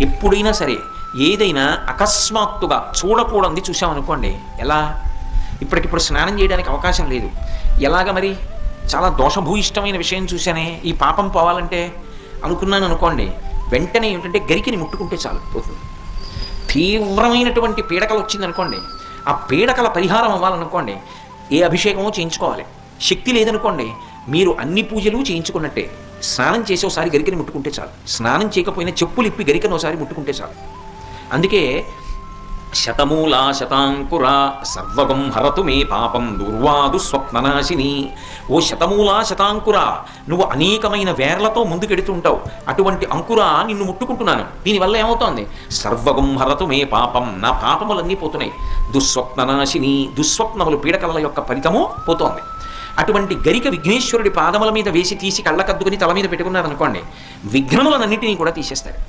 ఎప్పుడైనా సరే ఏదైనా అకస్మాత్తుగా చూడకూడదు చూసామనుకోండి, ఎలా ఇప్పటికిప్పుడు స్నానం చేయడానికి అవకాశం లేదు, ఎలాగ మరి చాలా దోషభూయిష్టమైన విషయం చూశానే, ఈ పాపం పోవాలంటే అనుకున్నాను అనుకోండి, వెంటనే ఏమిటంటే గరికిని ముట్టుకుంటే చాలు పోతుంది. తీవ్రమైనటువంటి పీడకలు వచ్చిందనుకోండి, ఆ పీడకల పరిహారం అవ్వాలనుకోండి ఏ అభిషేకమో చేయించుకోవాలి. శక్తి లేదనుకోండి మీరు అన్ని పూజలు చేయించుకున్నట్టే. స్నానం చేసి ఒకసారి గరికని ముట్టుకుంటే చాలు, స్నానం చేయకపోయినా చెప్పులు ఇప్పి గరికను ఒకసారి ముట్టుకుంటే చాలు. అందుకే శతమూలా శతాంకురా సర్వగం హరతు మే పాపం దుర్వాదు స్వప్ననాశిని. ఓ శతమూలా శతాంకురా, నువ్వు అనేకమైన వేర్లతో ముందుకెడుతుంటావు, అటువంటి అంకురా నిన్ను ముట్టుకుంటున్నాను. దీనివల్ల ఏమవుతోంది? సర్వగం హరతు మే పాపం, నా పాపములన్నీ పోతున్నాయి. దుస్వప్ననాశిని, దుస్వప్నములు పీడకల యొక్క ఫలితము పోతోంది. అటువంటి గరిక విఘ్నేశ్వరుడి పాదముల మీద వేసి తీసి కళ్ళకద్దుకుని తల మీద పెట్టుకున్నారనుకోండి, విఘ్నములన్నింటినీ కూడా తీసేస్తాడు.